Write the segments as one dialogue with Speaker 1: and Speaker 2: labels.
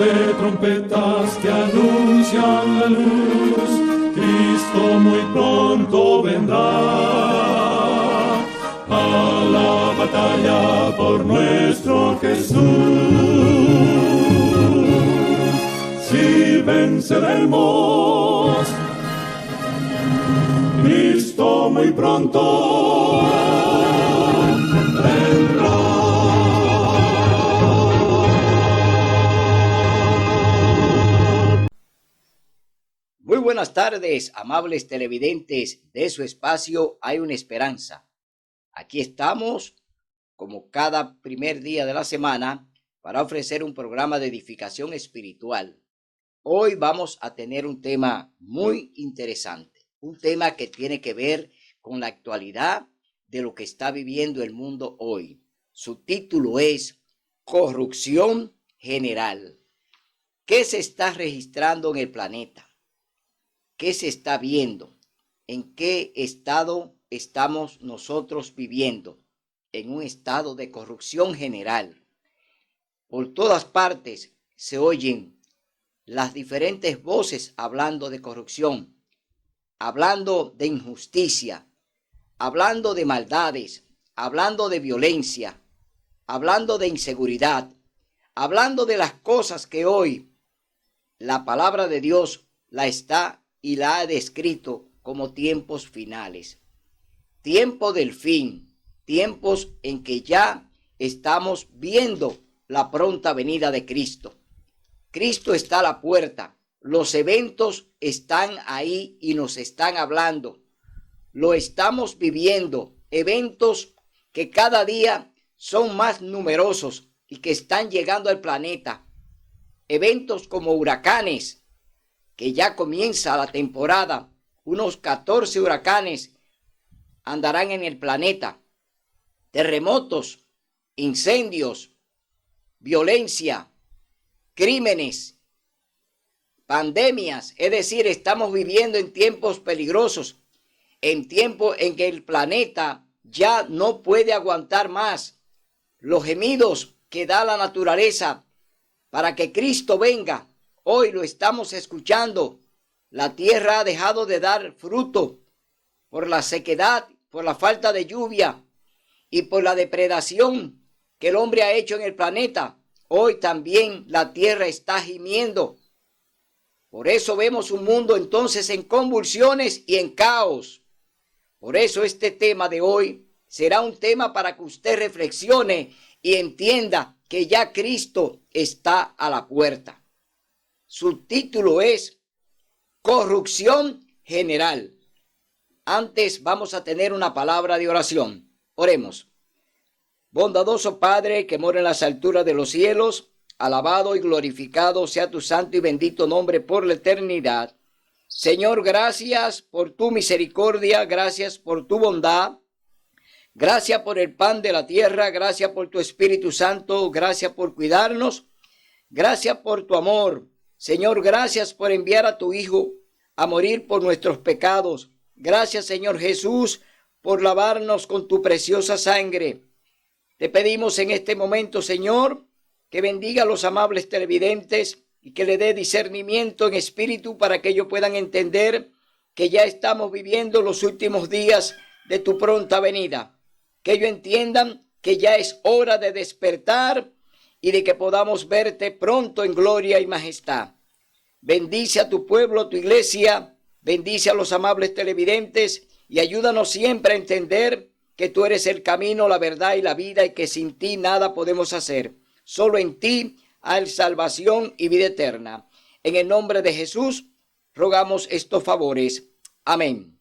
Speaker 1: de trompetas que anuncian la luz, Cristo muy pronto vendrá a la batalla por nuestro Jesús. Si venceremos, Cristo muy pronto vendrá.
Speaker 2: Muy buenas tardes, amables televidentes de su espacio Hay una Esperanza. Aquí estamos, como cada primer día de la semana, para ofrecer un programa de edificación espiritual. Hoy vamos a tener un tema muy interesante, un tema que tiene que ver con la actualidad de lo que está viviendo el mundo hoy. Su título es Corrupción General. ¿Qué se está registrando en el planeta? ¿Qué se está viendo? ¿En qué estado estamos nosotros viviendo? En un estado de corrupción general. Por todas partes se oyen las diferentes voces hablando de corrupción, hablando de injusticia, hablando de maldades, hablando de violencia, hablando de inseguridad, hablando de las cosas que hoy la palabra de Dios la ha descrito como tiempos finales. Tiempo del fin, tiempos en que ya estamos viendo la pronta venida de Cristo. Cristo está a la puerta, los eventos están ahí y nos están hablando. Lo estamos viviendo, eventos que cada día son más numerosos y que están llegando al planeta. Eventos como huracanes, que ya comienza la temporada, unos 14 huracanes andarán en el planeta. Terremotos, incendios, violencia, crímenes, pandemias, es decir, estamos viviendo en tiempos peligrosos, en tiempos en que el planeta ya no puede aguantar más los gemidos que da la naturaleza para que Cristo venga. Hoy lo estamos escuchando. La tierra ha dejado de dar fruto por la sequedad, por la falta de lluvia y por la depredación que el hombre ha hecho en el planeta. Hoy también la tierra está gimiendo. Por eso vemos un mundo entonces en convulsiones y en caos. Por eso este tema de hoy será un tema para que usted reflexione y entienda que ya Cristo está a la puerta. Su título es Corrupción General. Antes vamos a tener una palabra de oración. Oremos. Bondadoso Padre que mora en las alturas de los cielos, alabado y glorificado sea tu santo y bendito nombre por la eternidad. Señor, gracias por tu misericordia, gracias por tu bondad, gracias por el pan de la tierra, gracias por tu Espíritu Santo, gracias por cuidarnos, gracias por tu amor. Señor, gracias por enviar a tu Hijo a morir por nuestros pecados. Gracias, Señor Jesús, por lavarnos con tu preciosa sangre. Te pedimos en este momento, Señor, que bendiga a los amables televidentes y que le dé discernimiento en espíritu para que ellos puedan entender que ya estamos viviendo los últimos días de tu pronta venida. Que ellos entiendan que ya es hora de despertar y de que podamos verte pronto en gloria y majestad. Bendice a tu pueblo, a tu iglesia, bendice a los amables televidentes y ayúdanos siempre a entender que tú eres el camino, la verdad y la vida y que sin ti nada podemos hacer. Solo en ti hay salvación y vida eterna. En el nombre de Jesús rogamos estos favores. Amén.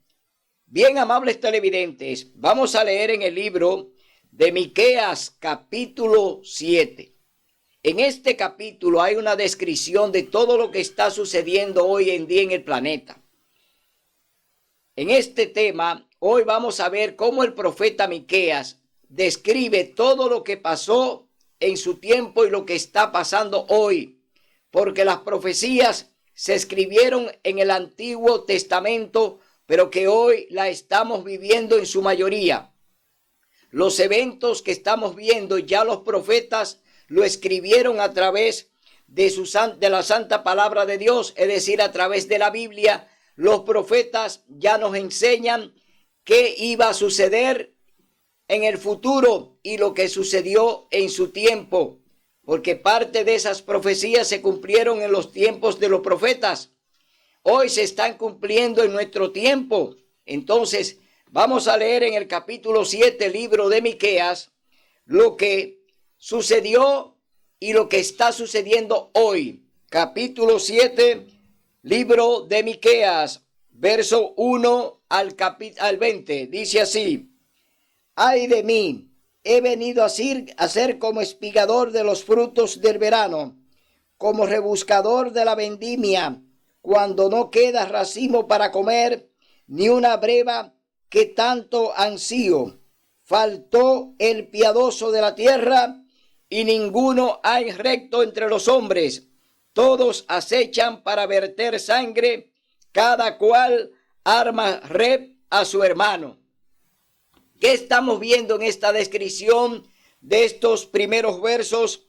Speaker 2: Bien, amables televidentes, vamos a leer en el libro de Miqueas capítulo 7. En este capítulo hay una descripción de todo lo que está sucediendo hoy en día en el planeta. En este tema, hoy vamos a ver cómo el profeta Miqueas describe todo lo que pasó en su tiempo y lo que está pasando hoy, porque las profecías se escribieron en el Antiguo Testamento, pero que hoy la estamos viviendo en su mayoría. Los eventos que estamos viendo ya los profetas lo escribieron a través de la santa palabra de Dios, es decir, a través de la Biblia, los profetas ya nos enseñan qué iba a suceder en el futuro y lo que sucedió en su tiempo, porque parte de esas profecías se cumplieron en los tiempos de los profetas. Hoy se están cumpliendo en nuestro tiempo. Entonces, vamos a leer en el capítulo 7, libro de Miqueas, lo que sucedió y lo que está sucediendo hoy. Capítulo 7, libro de Miqueas, verso 1 al 20. Dice así: ay de mí, he venido a ser como espigador de los frutos del verano, como rebuscador de la vendimia, cuando no queda racimo para comer, ni una breva que tanto ansío. Faltó el piadoso de la tierra, y ninguno hay recto entre los hombres. Todos acechan para verter sangre, cada cual arma red a su hermano. ¿Qué estamos viendo en esta descripción de estos primeros versos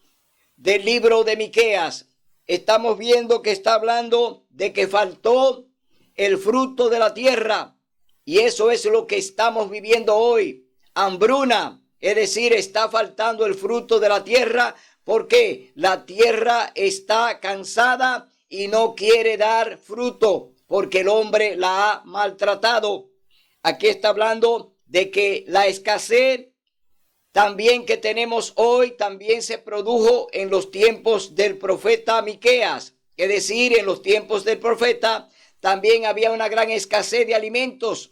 Speaker 2: del libro de Miqueas? Estamos viendo que está hablando de que faltó el fruto de la tierra, y eso es lo que estamos viviendo hoy. Hambruna, es decir, está faltando el fruto de la tierra porque la tierra está cansada y no quiere dar fruto porque el hombre la ha maltratado. Aquí está hablando de que la escasez también que tenemos hoy también se produjo en los tiempos del profeta Miqueas. Es decir, en los tiempos del profeta también había una gran escasez de alimentos.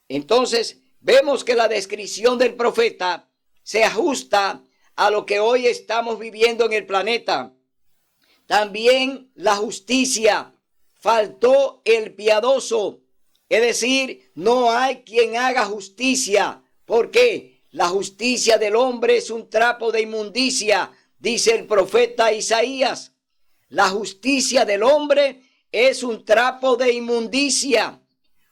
Speaker 2: Entonces, vemos que la descripción del profeta se ajusta a lo que hoy estamos viviendo en el planeta. También la justicia, faltó el piadoso, es decir, no hay quien haga justicia. ¿Por qué? La justicia del hombre es un trapo de inmundicia, dice el profeta Isaías. La justicia del hombre es un trapo de inmundicia.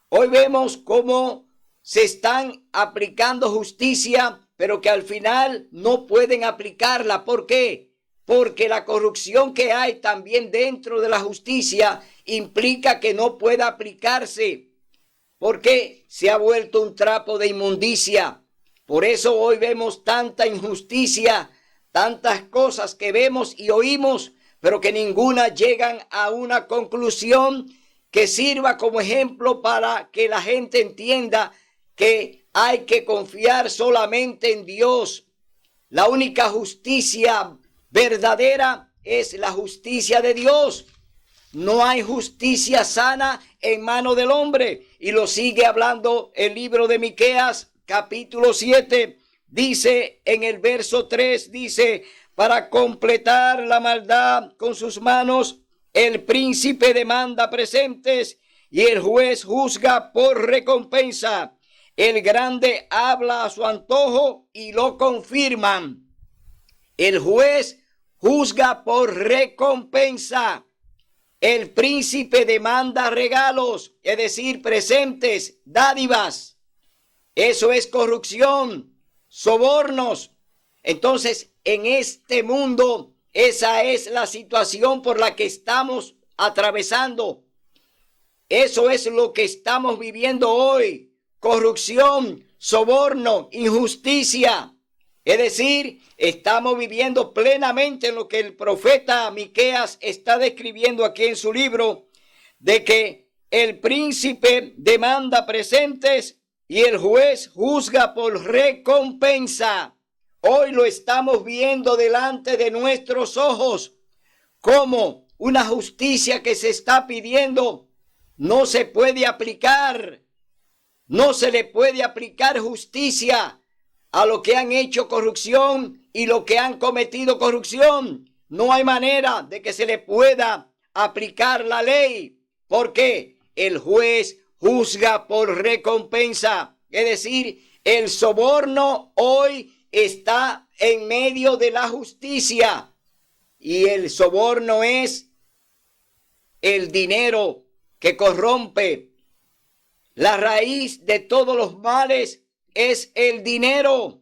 Speaker 2: Hoy vemos cómo se están aplicando justicia, pero que al final no pueden aplicarla. ¿Por qué? Porque la corrupción que hay también dentro de la justicia implica que no pueda aplicarse, porque se ha vuelto un trapo de inmundicia. Por eso hoy vemos tanta injusticia, tantas cosas que vemos y oímos, pero que ninguna llegan a una conclusión que sirva como ejemplo para que la gente entienda que hay que confiar solamente en Dios. La única justicia verdadera es la justicia de Dios. No hay justicia sana en mano del hombre. Y lo sigue hablando el libro de Miqueas, capítulo 7. Dice en el verso 3, dice: para completar la maldad con sus manos, el príncipe demanda presentes y el juez juzga por recompensa. El grande habla a su antojo y lo confirman. El juez juzga por recompensa. El príncipe demanda regalos, es decir, presentes, dádivas. Eso es corrupción, sobornos. Entonces, en este mundo, esa es la situación por la que estamos atravesando. Eso es lo que estamos viviendo hoy. Corrupción, soborno, injusticia. Es decir, estamos viviendo plenamente en lo que el profeta Miqueas está describiendo aquí en su libro, de que el príncipe demanda presentes y el juez juzga por recompensa. Hoy lo estamos viendo delante de nuestros ojos, como una justicia que se está pidiendo no se puede aplicar. No se le puede aplicar justicia a lo que han hecho corrupción y lo que han cometido corrupción. No hay manera de que se le pueda aplicar la ley, porque el juez juzga por recompensa. Es decir, el soborno hoy está en medio de la justicia, y el soborno es el dinero que corrompe. La raíz de todos los males es el dinero.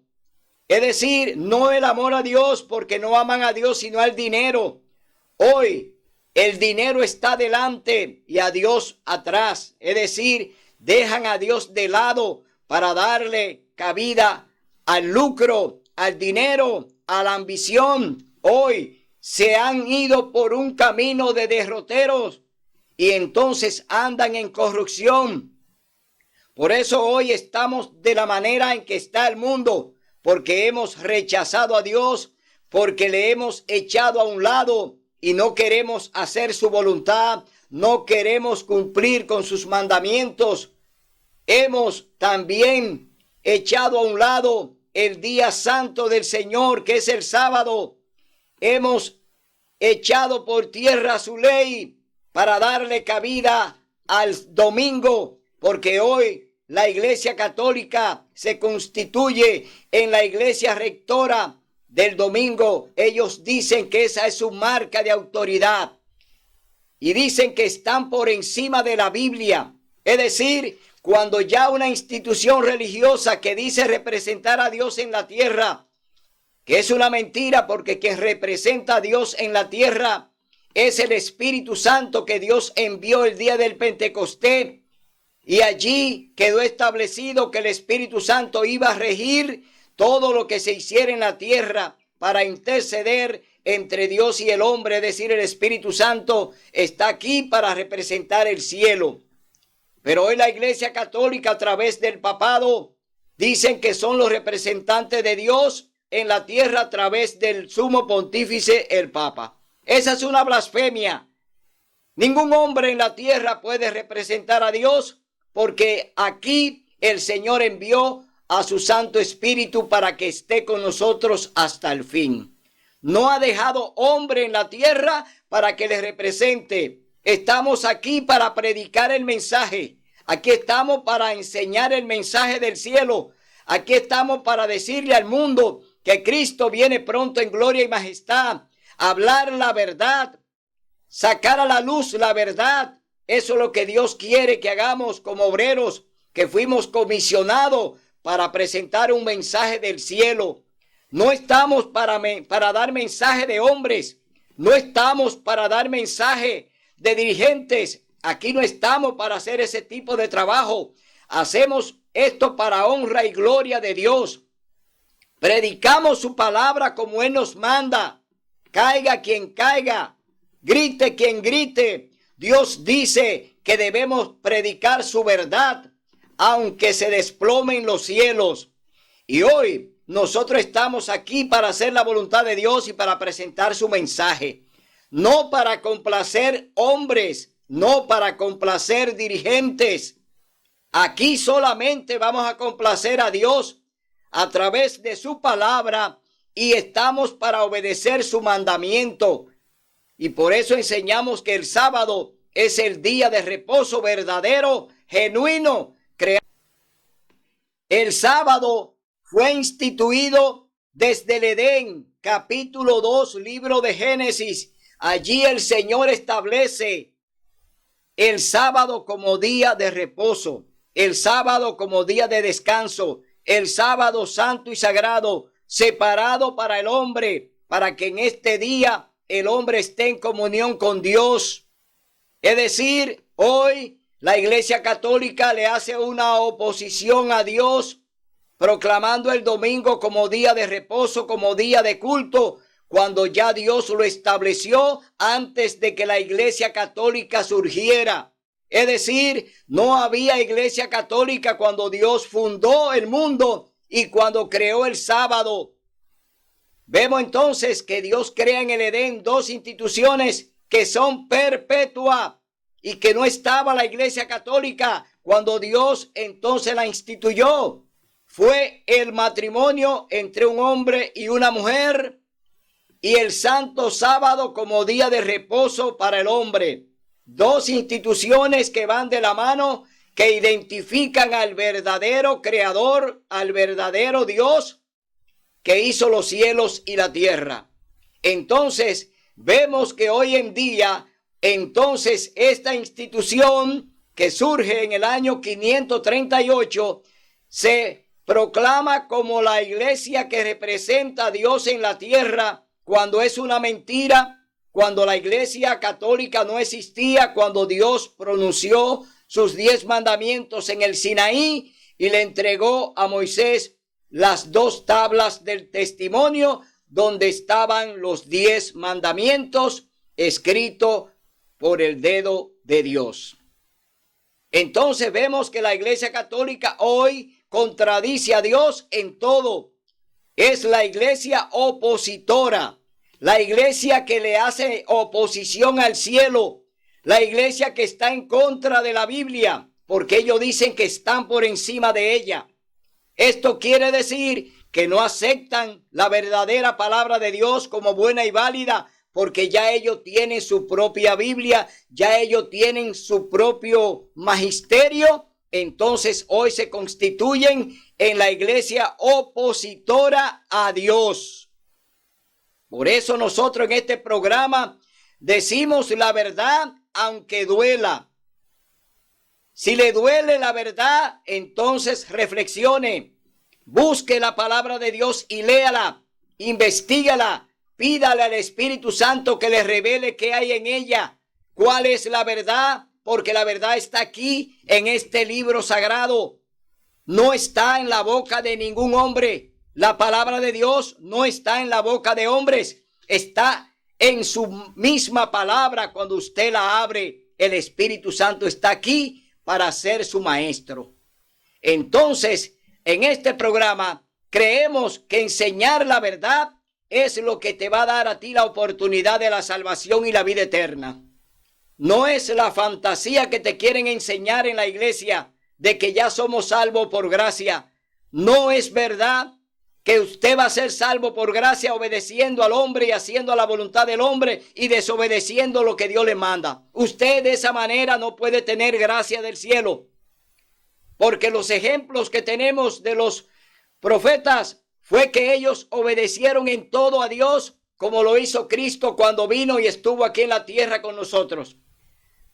Speaker 2: Es decir, no el amor a Dios, porque no aman a Dios sino al dinero. Hoy el dinero está delante y a Dios atrás. Es decir, dejan a Dios de lado para darle cabida al lucro, al dinero, a la ambición. Hoy se han ido por un camino de derroteros y entonces andan en corrupción. Por eso hoy estamos de la manera en que está el mundo, porque hemos rechazado a Dios, porque le hemos echado a un lado y no queremos hacer su voluntad, no queremos cumplir con sus mandamientos. Hemos también echado a un lado el día santo del Señor, que es el sábado. Hemos echado por tierra su ley para darle cabida al domingo, porque hoy la Iglesia Católica se constituye en la Iglesia rectora del domingo. Ellos dicen que esa es su marca de autoridad y dicen que están por encima de la Biblia. Es decir, cuando ya una institución religiosa que dice representar a Dios en la tierra, que es una mentira, porque quien representa a Dios en la tierra es el Espíritu Santo que Dios envió el día del Pentecostés, y allí quedó establecido que el Espíritu Santo iba a regir todo lo que se hiciera en la tierra para interceder entre Dios y el hombre. Es decir, el Espíritu Santo está aquí para representar el cielo. Pero hoy la Iglesia Católica, a través del papado, dicen que son los representantes de Dios en la tierra a través del sumo pontífice, el Papa. Esa es una blasfemia. Ningún hombre en la tierra puede representar a Dios, porque aquí el Señor envió a su Santo Espíritu para que esté con nosotros hasta el fin. No ha dejado hombre en la tierra para que le represente. Estamos aquí para predicar el mensaje. Aquí estamos para enseñar el mensaje del cielo. Aquí estamos para decirle al mundo que Cristo viene pronto en gloria y majestad. Hablar la verdad, sacar a la luz la verdad. Eso es lo que Dios quiere que hagamos como obreros, que fuimos comisionados para presentar un mensaje del cielo. No estamos para dar mensaje de hombres. No estamos para dar mensaje de dirigentes. Aquí no estamos para hacer ese tipo de trabajo. Hacemos esto para honra y gloria de Dios. Predicamos su palabra como Él nos manda. Caiga quien caiga, grite quien grite. Dios dice que debemos predicar su verdad, aunque se desplomen los cielos. Y hoy nosotros estamos aquí para hacer la voluntad de Dios y para presentar su mensaje. No para complacer hombres, no para complacer dirigentes. Aquí solamente vamos a complacer a Dios a través de su palabra y estamos para obedecer su mandamiento. Y por eso enseñamos que el sábado es el día de reposo verdadero, genuino. El sábado fue instituido desde el Edén, capítulo 2, libro de Génesis. Allí el Señor establece el sábado como día de reposo, el sábado como día de descanso, el sábado santo y sagrado, separado para el hombre, para que en este día el hombre esté en comunión con Dios. Es decir, hoy la Iglesia Católica le hace una oposición a Dios, proclamando el domingo como día de reposo, como día de culto, cuando ya Dios lo estableció antes de que la Iglesia Católica surgiera. Es decir, no había Iglesia Católica cuando Dios fundó el mundo y cuando creó el sábado. Vemos entonces que Dios crea en el Edén dos instituciones que son perpetuas y que no estaba la Iglesia Católica cuando Dios entonces la instituyó. Fue el matrimonio entre un hombre y una mujer y el santo sábado como día de reposo para el hombre. Dos instituciones que van de la mano, que identifican al verdadero creador, al verdadero Dios que hizo los cielos y la tierra. Entonces vemos que hoy en día, entonces esta institución que surge en el año 538 se proclama como la iglesia que representa a Dios en la tierra, cuando es una mentira, cuando la Iglesia Católica no existía, cuando Dios pronunció sus 10 mandamientos en el Sinaí y le entregó a Moisés las 2 tablas del testimonio donde estaban los 10 mandamientos escritos por el dedo de Dios. Entonces vemos que la Iglesia Católica hoy contradice a Dios en todo. Es la iglesia opositora, la iglesia que le hace oposición al cielo, la iglesia que está en contra de la Biblia, porque ellos dicen que están por encima de ella. Esto quiere decir que no aceptan la verdadera palabra de Dios como buena y válida, porque ya ellos tienen su propia Biblia, ya ellos tienen su propio magisterio. Entonces hoy se constituyen en la iglesia opositora a Dios. Por eso nosotros en este programa decimos la verdad aunque duela. Si le duele la verdad, entonces reflexione, busque la palabra de Dios y léala, investígala, pídale al Espíritu Santo que le revele qué hay en ella, cuál es la verdad, porque la verdad está aquí en este libro sagrado. No está en la boca de ningún hombre. La palabra de Dios no está en la boca de hombres. Está en su misma palabra. Cuando usted la abre, el Espíritu Santo está aquí para ser su maestro. Entonces, en este programa, creemos que enseñar la verdad es lo que te va a dar a ti la oportunidad de la salvación y la vida eterna. No es la fantasía que te quieren enseñar en la iglesia de que ya somos salvos por gracia. No es verdad que usted va a ser salvo por gracia obedeciendo al hombre y haciendo la voluntad del hombre y desobedeciendo lo que Dios le manda. Usted de esa manera no puede tener gracia del cielo. Porque los ejemplos que tenemos de los profetas fue que ellos obedecieron en todo a Dios como lo hizo Cristo cuando vino y estuvo aquí en la tierra con nosotros.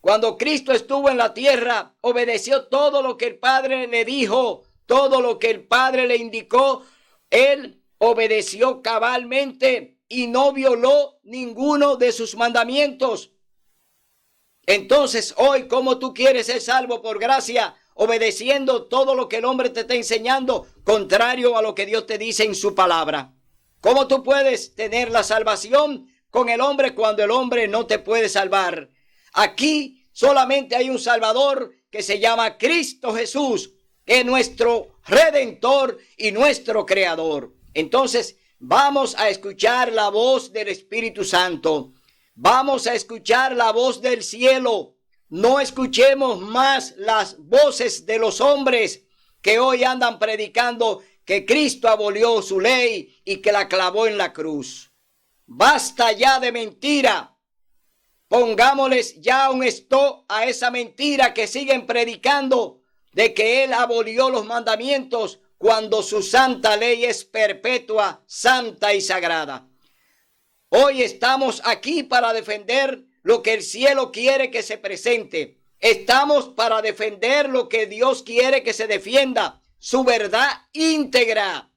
Speaker 2: Cuando Cristo estuvo en la tierra, obedeció todo lo que el Padre le dijo, todo lo que el Padre le indicó. Él obedeció cabalmente y no violó ninguno de sus mandamientos. Entonces, hoy, ¿cómo tú quieres ser salvo por gracia? Obedeciendo todo lo que el hombre te está enseñando, contrario a lo que Dios te dice en su palabra. ¿Cómo tú puedes tener la salvación con el hombre cuando el hombre no te puede salvar? Aquí solamente hay un Salvador que se llama Cristo Jesús, que es nuestro Redentor y nuestro Creador. Entonces, vamos a escuchar la voz del Espíritu Santo. Vamos a escuchar la voz del cielo. No escuchemos más las voces de los hombres que hoy andan predicando que Cristo abolió su ley y que la clavó en la cruz. Basta ya de mentira. Pongámosles ya un stop a esa mentira que siguen predicando de que Él abolió los mandamientos cuando su santa ley es perpetua, santa y sagrada. Hoy estamos aquí para defender lo que el cielo quiere que se presente. Estamos para defender lo que Dios quiere que se defienda, su verdad íntegra.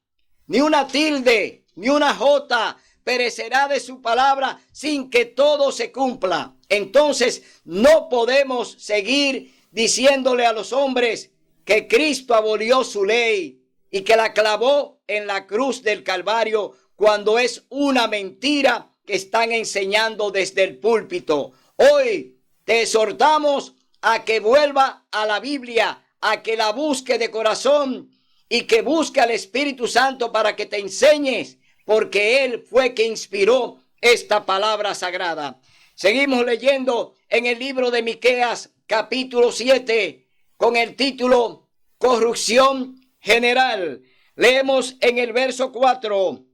Speaker 2: Ni una tilde, ni una jota perecerá de su palabra sin que todo se cumpla. Entonces no podemos seguir diciéndole a los hombres que Cristo abolió su ley y que la clavó en la cruz del Calvario cuando es una mentira que están enseñando desde el púlpito. Hoy te exhortamos a que vuelva a la Biblia, a que la busque de corazón y que busque al Espíritu Santo para que te enseñes, porque Él fue que inspiró esta palabra sagrada. Seguimos leyendo en el libro de Miqueas, capítulo 7, con el título Corrupción General. Leemos en el verso 4.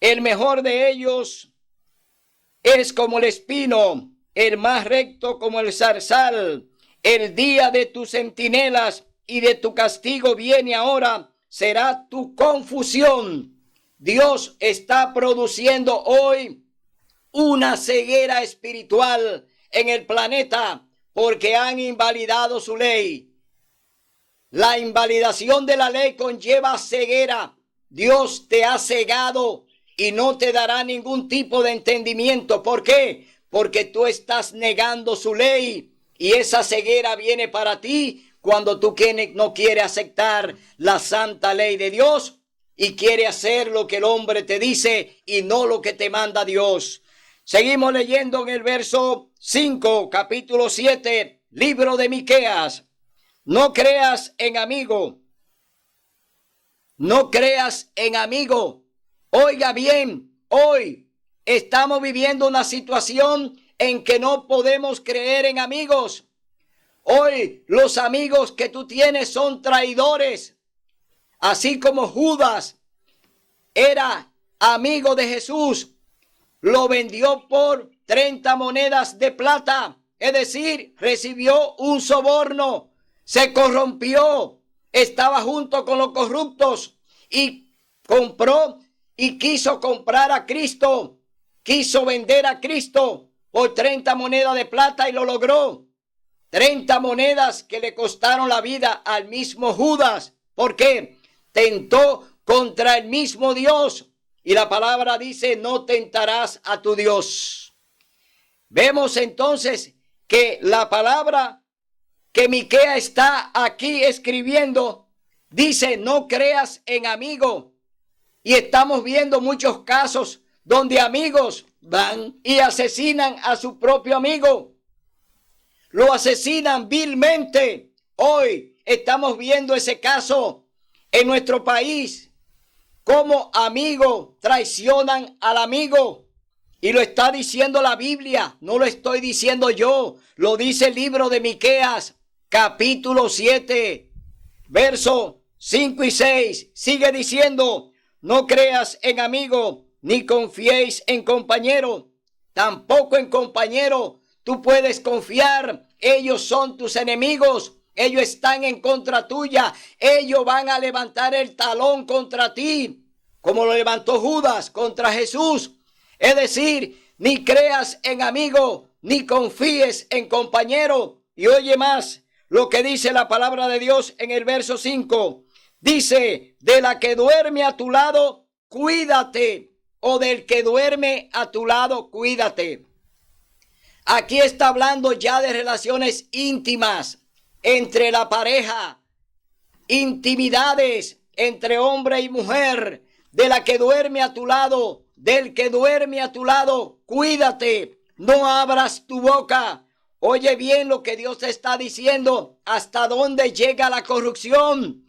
Speaker 2: El mejor de ellos es como el espino, el más recto como el zarzal. El día de tus centinelas y de tu castigo viene ahora, será tu confusión. Dios está produciendo hoy una ceguera espiritual en el planeta porque han invalidado su ley. La invalidación de la ley conlleva ceguera. Dios te ha cegado y no te dará ningún tipo de entendimiento. ¿Por qué? porque tú estás negando su ley. Y esa ceguera viene para ti cuando tú no quieres aceptar la santa ley de Dios y quieres hacer lo que el hombre te dice y no lo que te manda Dios. Seguimos leyendo en el verso 5, capítulo 7, libro de Miqueas. No creas en amigo. No creas en amigo. Oiga bien, hoy estamos viviendo una situación en que no podemos creer en amigos. Hoy los amigos que tú tienes son traidores. Así como Judas era amigo de Jesús, lo vendió por 30 monedas de plata. Es decir, recibió un soborno, se corrompió, estaba junto con los corruptos y compró y quiso comprar a Cristo. Quiso vender a Cristo por 30 monedas de plata y lo logró. 30 monedas que le costaron la vida al mismo Judas. ¿Por qué? Tentó contra el mismo Dios. Y la palabra dice, no tentarás a tu Dios. Vemos entonces que la palabra que Miqueas está aquí escribiendo dice, no creas en amigo. Y estamos viendo muchos casos donde amigos van y asesinan a su propio amigo. Lo asesinan vilmente. Hoy estamos viendo ese caso en nuestro país. Cómo amigos traicionan al amigo. Y lo está diciendo la Biblia. No lo estoy diciendo yo. Lo dice el libro de Miqueas, capítulo 7, verso 5 y 6. Sigue diciendo, no creas en amigo, ni confiéis en compañero. Tampoco en compañero tú puedes confiar. Ellos son tus enemigos. Ellos están en contra tuya. Ellos van a levantar el talón contra ti, como lo levantó Judas contra Jesús. Es decir, ni creas en amigo, ni confíes en compañero. Y oye más lo que dice la palabra de Dios en el verso 5. Dice, de la que duerme a tu lado, cuídate. O del que duerme a tu lado, cuídate. Aquí está hablando ya de relaciones íntimas entre la pareja, intimidades entre hombre y mujer. De la que duerme a tu lado, del que duerme a tu lado, cuídate, no abras tu boca. Oye bien lo que Dios te está diciendo, hasta dónde llega la corrupción.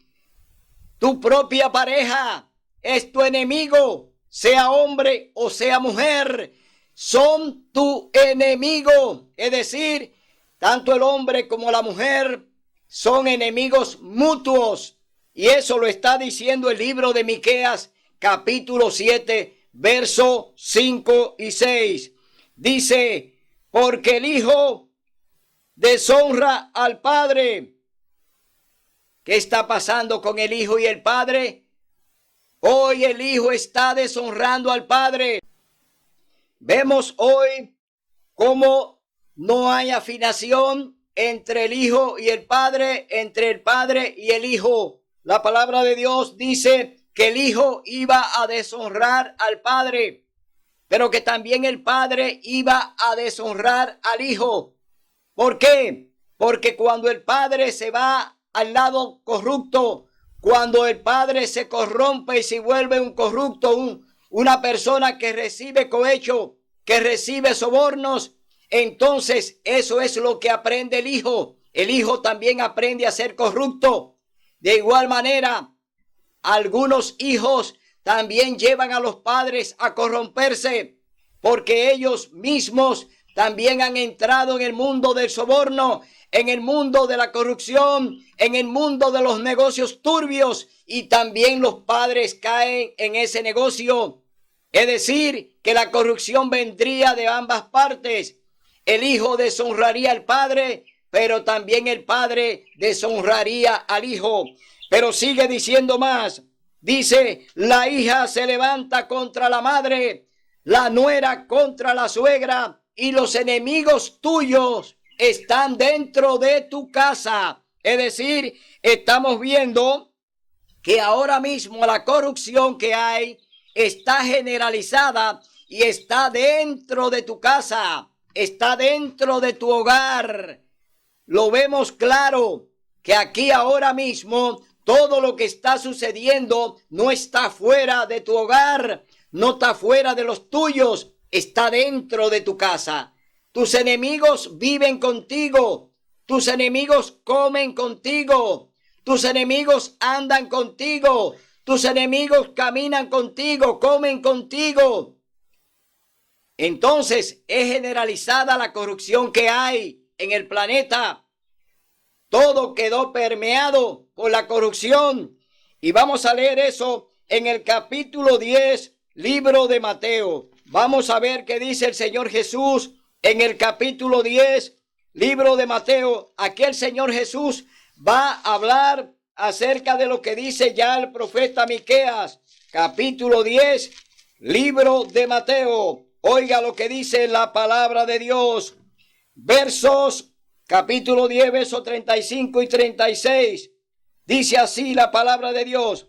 Speaker 2: Tu propia pareja es tu enemigo, sea hombre o sea mujer, son tu enemigo. Es decir, tanto el hombre como la mujer son enemigos mutuos. Y eso lo está diciendo el libro de Miqueas, capítulo 7, verso 5 y 6. Dice, porque el hijo deshonra al padre. ¿Qué está pasando con el hijo y el padre? Hoy el hijo está deshonrando al padre. Vemos hoy cómo no hay afinación entre el hijo y el padre, entre el padre y el hijo. La palabra de Dios dice que el hijo iba a deshonrar al padre, pero que también el padre iba a deshonrar al hijo. ¿Por qué? Porque cuando el padre se va al lado corrupto, cuando el padre se corrompe y se vuelve un corrupto, una persona que recibe cohecho, que recibe sobornos, entonces eso es lo que aprende el hijo. El hijo también aprende a ser corrupto. De igual manera, algunos hijos también llevan a los padres a corromperse, porque ellos mismos también han entrado en el mundo del soborno, en el mundo de la corrupción, en el mundo de los negocios turbios, y también los padres caen en ese negocio. Es decir, que la corrupción vendría de ambas partes. El hijo deshonraría al padre, pero también el padre deshonraría al hijo. Pero sigue diciendo más. Dice, la hija se levanta contra la madre, la nuera contra la suegra, y los enemigos tuyos están dentro de tu casa. Es decir, estamos viendo que ahora mismo la corrupción que hay está generalizada y está dentro de tu casa. está dentro de tu hogar. Lo vemos claro que aquí ahora mismo todo lo que está sucediendo no está fuera de tu hogar, no está fuera de los tuyos, está dentro de tu casa. Tus enemigos viven contigo, tus enemigos comen contigo, tus enemigos andan contigo, tus enemigos caminan contigo, comen contigo. Entonces es generalizada la corrupción que hay en el planeta. Todo quedó permeado por la corrupción. Y vamos a leer eso en el capítulo 10, libro de Mateo. Vamos a ver qué dice el Señor Jesús en el capítulo 10, libro de Mateo. Aquí el Señor Jesús va a hablar acerca de lo que dice ya el profeta Miqueas. Capítulo 10, libro de Mateo. Oiga lo que dice la palabra de Dios. Capítulo 10, versos 35 y 36. Dice así la palabra de Dios.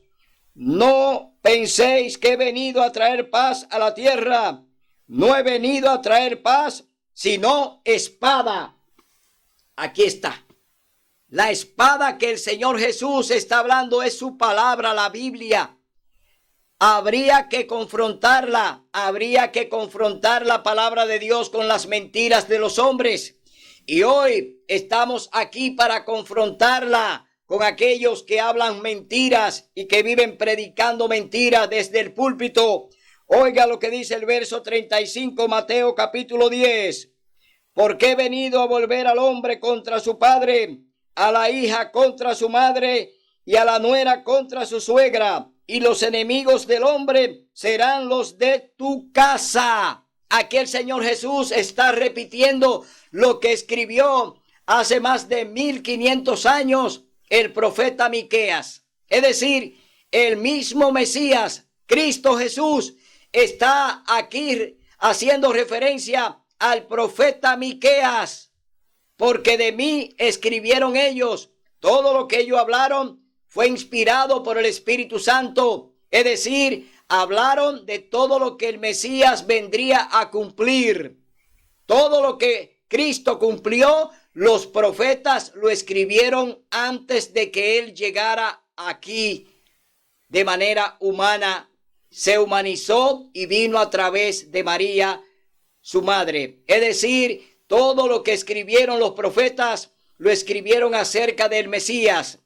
Speaker 2: No penséis que he venido a traer paz a la tierra. No he venido a traer paz, sino espada. Aquí está. La espada que el Señor Jesús está hablando es su palabra, la Biblia. Habría que confrontar la palabra de Dios con las mentiras de los hombres. Y hoy estamos aquí para confrontarla con aquellos que hablan mentiras y que viven predicando mentiras desde el púlpito. Oiga lo que dice el verso 35, Mateo capítulo 10. Porque he venido a volver al hombre contra su padre, a la hija contra su madre y a la nuera contra su suegra. Y los enemigos del hombre serán los de tu casa. Aquí el Señor Jesús está repitiendo lo que escribió hace más de 1500 años el profeta Miqueas. Es decir, el mismo Mesías, Cristo Jesús, está aquí haciendo referencia al profeta Miqueas. Porque de mí escribieron ellos. Todo lo que ellos hablaron fue inspirado por el Espíritu Santo. Es decir, hablaron de todo lo que el Mesías vendría a cumplir. Todo lo que Cristo cumplió, los profetas lo escribieron antes de que Él llegara aquí de manera humana. Se humanizó y vino a través de María, su madre. Es decir, todo lo que escribieron los profetas, lo escribieron acerca del Mesías.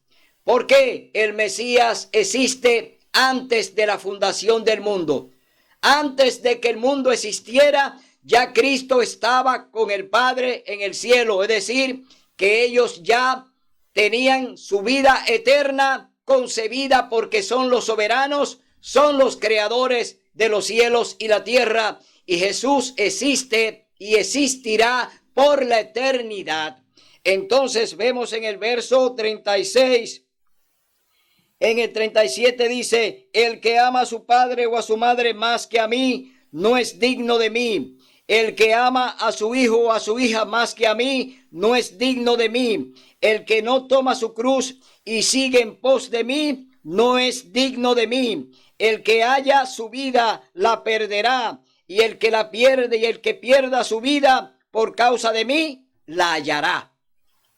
Speaker 2: ¿Por qué? El Mesías existe antes de la fundación del mundo. Antes de que el mundo existiera, ya Cristo estaba con el Padre en el cielo. Es decir, que ellos ya tenían su vida eterna concebida porque son los soberanos, son los creadores de los cielos y la tierra. Y Jesús existe y existirá por la eternidad. Entonces vemos en el verso 36. En el 37 dice, el que ama a su padre o a su madre más que a mí, no es digno de mí. El que ama a su hijo o a su hija más que a mí, no es digno de mí. El que no toma su cruz y sigue en pos de mí, no es digno de mí. El que haya su vida, la perderá. Y el que la pierde y el que pierda su vida por causa de mí, la hallará.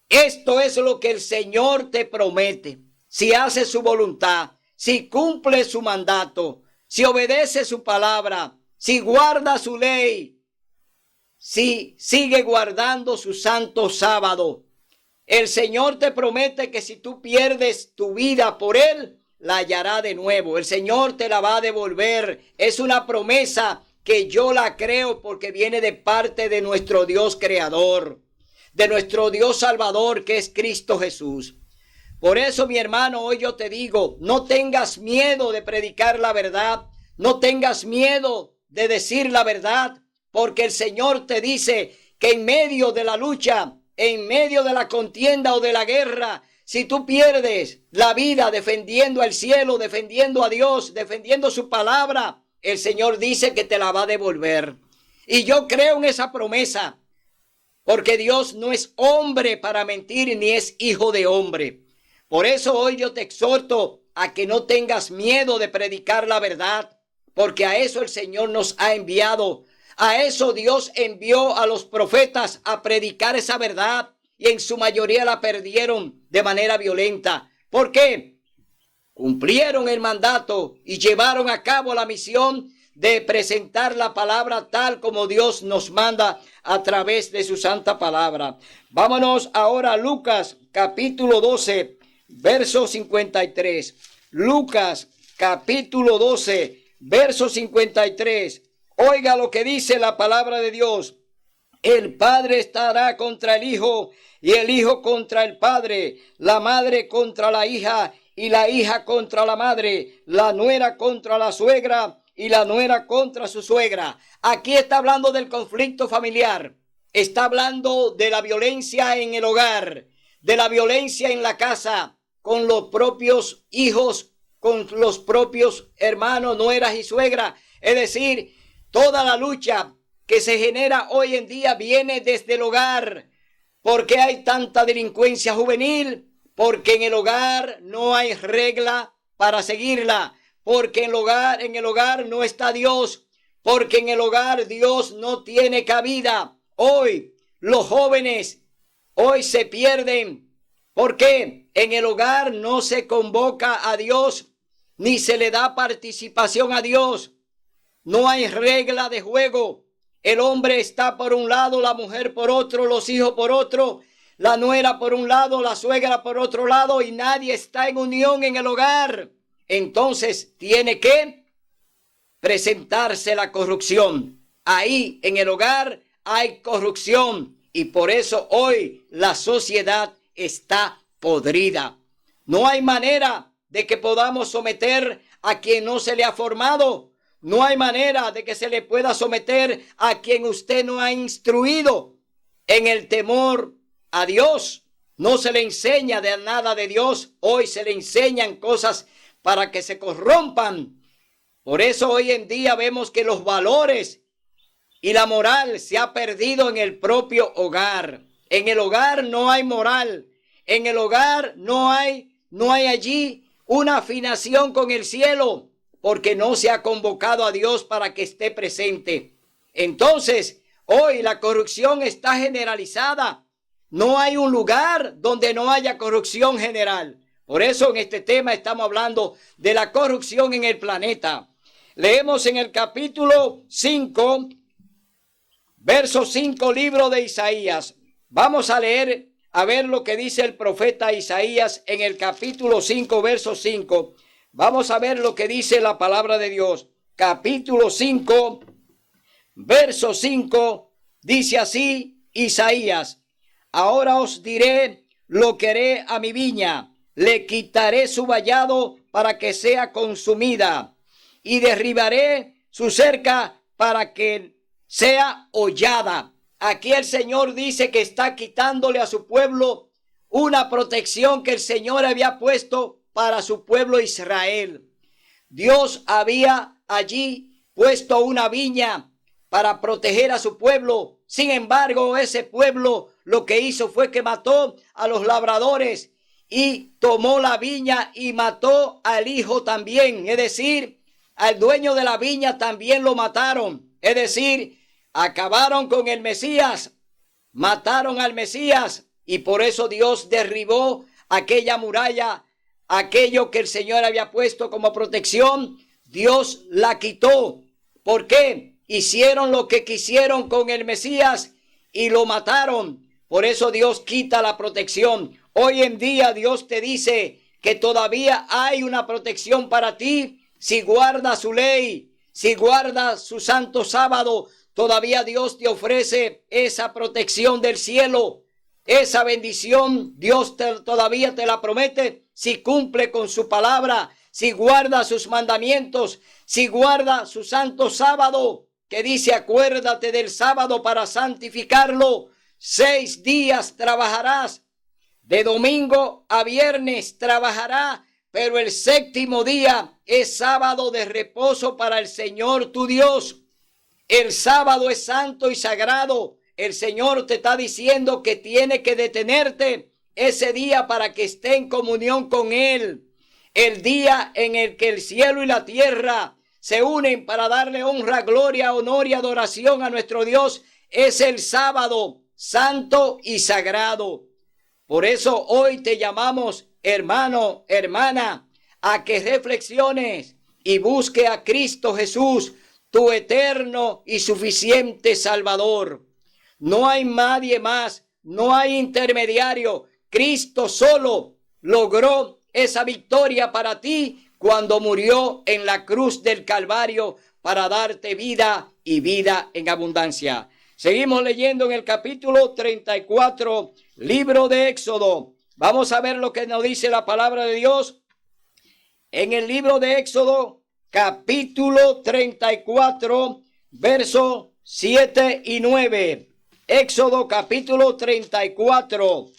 Speaker 2: Esto es lo que el Señor te promete. Si hace su voluntad, si cumple su mandato, si obedece su palabra, si guarda su ley, si sigue guardando su santo sábado. El Señor te promete que si tú pierdes tu vida por Él, la hallará de nuevo. El Señor te la va a devolver. Es una promesa que yo la creo porque viene de parte de nuestro Dios creador, de nuestro Dios salvador que es Cristo Jesús. Por eso, mi hermano, hoy yo te digo, no tengas miedo de predicar la verdad, no tengas miedo de decir la verdad, porque el Señor te dice que en medio de la lucha, en medio de la contienda o de la guerra, si tú pierdes la vida defendiendo al cielo, defendiendo a Dios, defendiendo su palabra, el Señor dice que te la va a devolver. Y yo creo en esa promesa, porque Dios no es hombre para mentir, ni es hijo de hombre. Por eso hoy yo te exhorto a que no tengas miedo de predicar la verdad, porque a eso el Señor nos ha enviado, A eso Dios envió a los profetas a predicar esa verdad y en su mayoría la perdieron de manera violenta. ¿Por qué? Cumplieron el mandato y llevaron a cabo la misión de presentar la palabra tal como Dios nos manda a través de su santa palabra. Vámonos ahora a Lucas capítulo 12, verso 53. Lucas capítulo 12, verso 53. Oiga lo que dice la palabra de Dios. El padre estará contra el hijo y el hijo contra el padre, la madre contra la hija y la hija contra la madre, la nuera contra la suegra y la nuera contra su suegra. Aquí está hablando del conflicto familiar. Está hablando de la violencia en el hogar, de la violencia en la casa, con los propios hijos, con los propios hermanos, nueras y suegras. Es decir, toda la lucha que se genera hoy en día viene desde el hogar. ¿Por qué hay tanta delincuencia juvenil? Porque en el hogar no hay regla para seguirla. Porque en el hogar no está Dios. Porque en el hogar Dios no tiene cabida. Hoy los jóvenes hoy se pierden. ¿Por qué? En el hogar no se convoca a Dios ni se le da participación a Dios. No hay regla de juego. El hombre está por un lado, la mujer por otro, los hijos por otro, la nuera por un lado, la suegra por otro lado, y nadie está en unión en el hogar. Entonces tiene que presentarse la corrupción. Ahí en el hogar hay corrupción y por eso hoy la sociedad está podrida. No hay manera de que podamos someter a quien no se le ha formado. No hay manera de que se le pueda someter a quien usted no ha instruido en el temor a Dios. No se le enseña de nada de Dios. Hoy se le enseñan cosas para que se corrompan. Por eso hoy en día vemos que los valores y la moral se ha perdido en el propio hogar. En el hogar no hay moral. En el hogar no hay allí una afinación con el cielo, porque no se ha convocado a Dios para que esté presente. Entonces, hoy la corrupción está generalizada. No hay un lugar donde no haya corrupción general. Por eso en este tema estamos hablando de la corrupción en el planeta. Leemos en el capítulo 5, verso 5, libro de Isaías. Vamos a leer, a ver lo que dice el profeta Isaías en el capítulo 5, verso 5. Vamos a ver lo que dice la palabra de Dios. Capítulo 5, verso 5, dice así Isaías: ahora os diré lo que haré a mi viña, le quitaré su vallado para que sea consumida, y derribaré su cerca para que sea hollada. Aquí el Señor dice que está quitándole a su pueblo una protección que el Señor había puesto para su pueblo Israel. Dios había allí puesto una viña para proteger a su pueblo. Sin embargo, ese pueblo lo que hizo fue que mató a los labradores y tomó la viña y mató al hijo también. Es decir, al dueño de la viña también lo mataron. Es decir, acabaron con el Mesías, mataron al Mesías, y por eso Dios derribó aquella muralla. Aquello que el Señor había puesto como protección, Dios la quitó. ¿Por qué? Hicieron lo que quisieron con el Mesías y lo mataron. Por eso Dios quita la protección. Hoy en día Dios te dice que todavía hay una protección para ti si guardas su ley, si guardas su santo sábado. Todavía Dios te ofrece esa protección del cielo. Esa bendición Dios todavía te la promete si cumple con su palabra, si guarda sus mandamientos, si guarda su santo sábado, que dice: acuérdate del sábado para santificarlo. 6 días trabajarás, de domingo a viernes trabajará, pero el 7º día es sábado de reposo para el Señor tu Dios. El sábado es santo y sagrado. El Señor te está diciendo que tiene que detenerte ese día para que esté en comunión con Él. El día en el que el cielo y la tierra se unen para darle honra, gloria, honor y adoración a nuestro Dios es el sábado santo y sagrado. Por eso hoy te llamamos, hermano, hermana, a que reflexiones y busque a Cristo Jesús, tu eterno y suficiente Salvador. No hay nadie más, no hay intermediario. Cristo solo logró esa victoria para ti cuando murió en la cruz del Calvario para darte vida y vida en abundancia. Seguimos leyendo en el capítulo 34, libro de Éxodo. Vamos a ver lo que nos dice la palabra de Dios en el libro de Éxodo, capítulo 34, versos 7 y 9. Éxodo capítulo 34.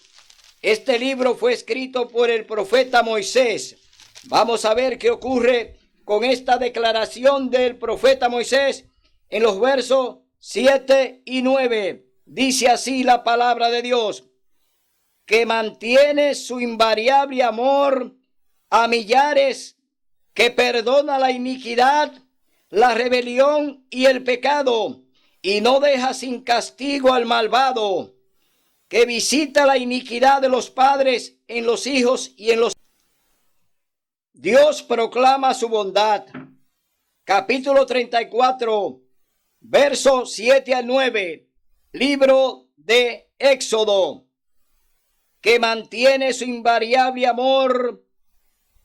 Speaker 2: Este libro fue escrito por el profeta Moisés. Vamos a ver qué ocurre con esta declaración del profeta Moisés en los versos 7 y 9. Dice así la palabra de Dios: que mantiene su invariable amor a millares, que perdona la iniquidad, la rebelión y el pecado, y no deja sin castigo al malvado, que visita la iniquidad de los padres en los hijos y en los... Dios proclama su bondad. Capítulo 34, versos 7 al 9, libro de Éxodo. Que mantiene su invariable amor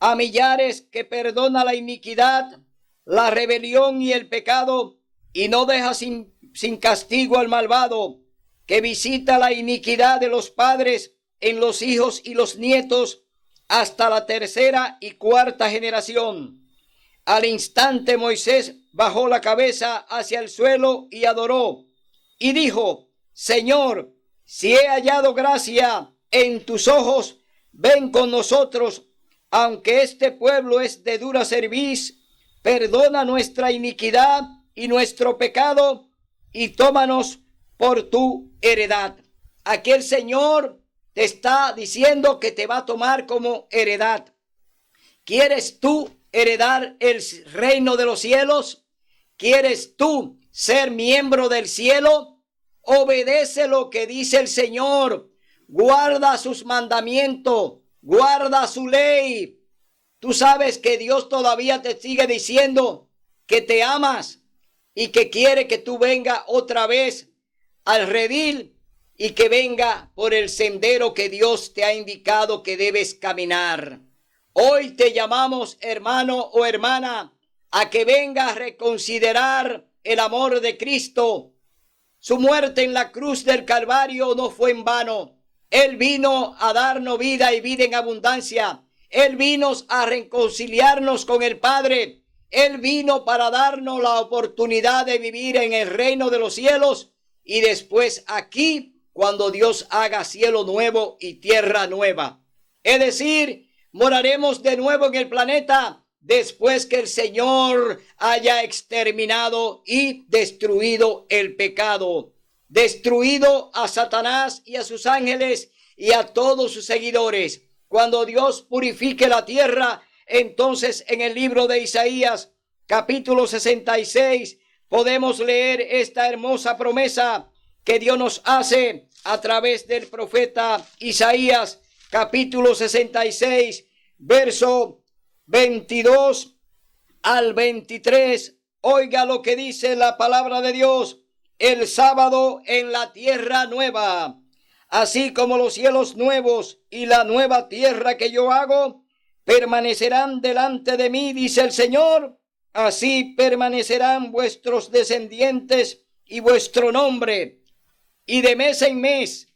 Speaker 2: a millares, que perdona la iniquidad, la rebelión y el pecado, y no deja sin castigo al malvado, que visita la iniquidad de los padres en los hijos y los nietos hasta la tercera y cuarta generación. Al instante Moisés bajó la cabeza hacia el suelo y adoró, y dijo: Señor, si he hallado gracia en tus ojos, ven con nosotros, aunque este pueblo es de dura cerviz, perdona nuestra iniquidad y nuestro pecado, y tómanos por tu heredad. Aquí el Señor te está diciendo que te va a tomar como heredad. ¿Quieres tú heredar el reino de los cielos? ¿Quieres tú ser miembro del cielo? Obedece lo que dice el Señor. Guarda sus mandamientos, guarda su ley. Tú sabes que Dios todavía te sigue diciendo que te amas y que quiere que tú vengas otra vez al redil y que venga por el sendero que Dios te ha indicado que debes caminar. Hoy te llamamos, hermano o hermana, a que venga a reconsiderar el amor de Cristo. Su muerte en la cruz del Calvario no fue en vano. Él vino a darnos vida y vida en abundancia. Él vino a reconciliarnos con el Padre. Él vino para darnos la oportunidad de vivir en el reino de los cielos y después aquí cuando Dios haga cielo nuevo y tierra nueva. Es decir, moraremos de nuevo en el planeta después que el Señor haya exterminado y destruido el pecado, destruido a Satanás y a sus ángeles y a todos sus seguidores. Cuando Dios purifique la tierra, entonces en el libro de Isaías, capítulo 66, podemos leer esta hermosa promesa que Dios nos hace a través del profeta Isaías, capítulo 66, verso 22 al 23. Oiga lo que dice la palabra de Dios: el sábado en la tierra nueva, así como los cielos nuevos y la nueva tierra que yo hago, permanecerán delante de mí, dice el Señor. Así permanecerán vuestros descendientes y vuestro nombre. Y de mes en mes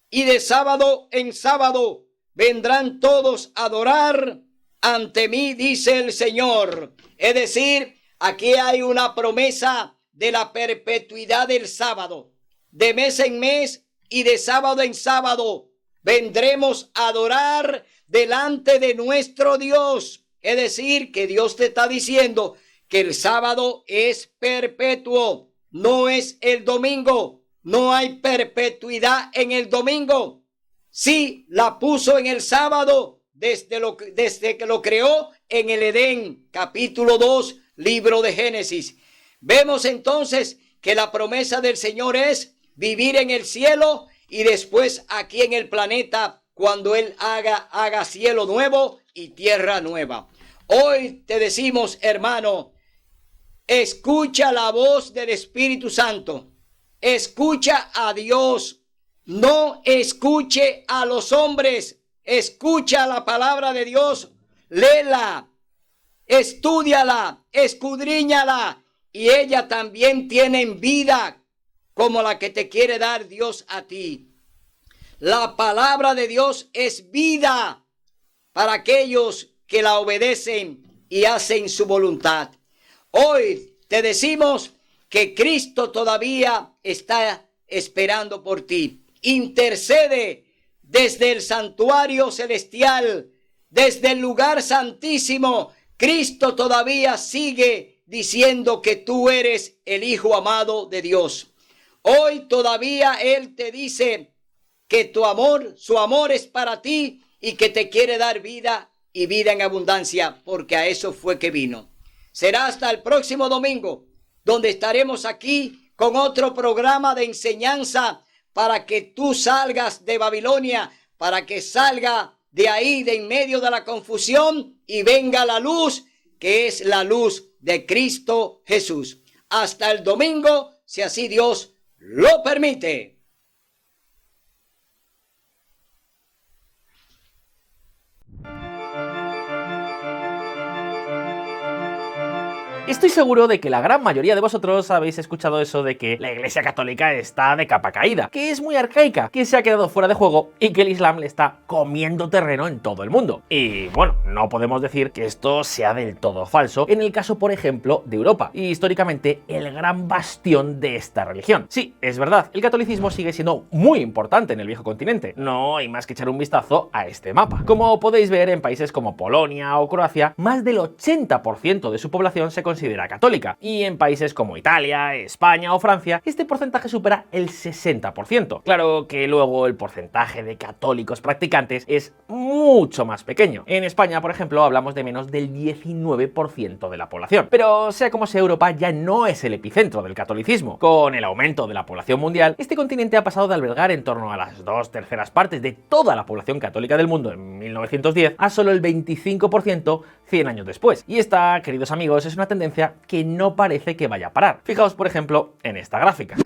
Speaker 2: y de sábado en sábado vendrán todos a adorar ante mí, dice el Señor. Es decir, aquí hay una promesa de la perpetuidad del sábado. De mes en mes y de sábado en sábado vendremos a adorar delante de nuestro Dios. Es decir, que Dios te está diciendo que el sábado es perpetuo, no es el domingo. No hay perpetuidad en el domingo. Sí, la puso en el sábado desde que lo creó en el Edén. Capítulo 2, libro de Génesis. Vemos entonces que la promesa del Señor es vivir en el cielo y después aquí en el planeta cuando Él haga cielo nuevo y tierra nueva. Hoy te decimos, hermano, escucha la voz del Espíritu Santo. Escucha a Dios. No escuche a los hombres. Escucha la palabra de Dios. Léela. Estúdiala. Escudriñala. Y ella también tiene vida como la que te quiere dar Dios a ti. La palabra de Dios es vida para aquellos que la obedecen y hacen su voluntad. Hoy te decimos que Cristo todavía está esperando por ti. Intercede desde el santuario celestial, desde el lugar santísimo. Cristo todavía sigue diciendo que tú eres el Hijo amado de Dios. Hoy todavía Él te dice que su amor es para ti y que te quiere dar vida y vida en abundancia, porque a eso fue que vino. Será hasta el próximo domingo, donde estaremos aquí con otro programa de enseñanza para que tú salgas de Babilonia, para que salga de ahí, de en medio de la confusión, y venga la luz, que es la luz de Cristo Jesús. Hasta el domingo, si así Dios lo permite.
Speaker 3: Estoy seguro de que la gran mayoría de vosotros habéis escuchado eso de que la Iglesia Católica está de capa caída, que es muy arcaica, que se ha quedado fuera de juego y que el Islam le está comiendo terreno en todo el mundo. Y bueno, no podemos decir que esto sea del todo falso en el caso, por ejemplo, de Europa, y históricamente el gran bastión de esta religión. Sí, es verdad, el catolicismo sigue siendo muy importante en el viejo continente. No hay más que echar un vistazo a este mapa. Como podéis ver, en países como Polonia o Croacia, más del 80% de su población se considera católica, y en países como Italia, España o Francia, este porcentaje supera el 60%. Claro que luego el porcentaje de católicos practicantes es mucho más pequeño. En España, por ejemplo, hablamos de menos del 19% de la población. Pero sea como sea, Europa ya no es el epicentro del catolicismo. Con el aumento de la población mundial, este continente ha pasado de albergar en torno a las 2/3 partes de toda la población católica del mundo en 1910 a solo el 25% 100 años después. Y esta, queridos amigos, es una tendencia que no parece que vaya a parar. Fijaos, por ejemplo, en esta gráfica.